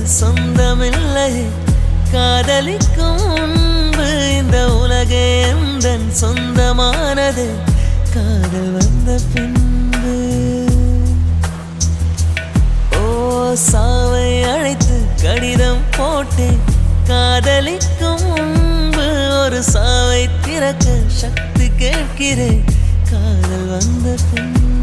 சொந்தமில்லை. காதலிக்கும் முன்பு இந்த உலகே எந்தன் சொந்தமானது. காதல் வந்த பின்பு ஓ சாவை அழைத்து கடிதம் போட்டேன். காதலிக்கும் முன்பு ஒரு சாவை திறக்க சக்தி கேட்கிறேன். காதல் வந்த பின்பு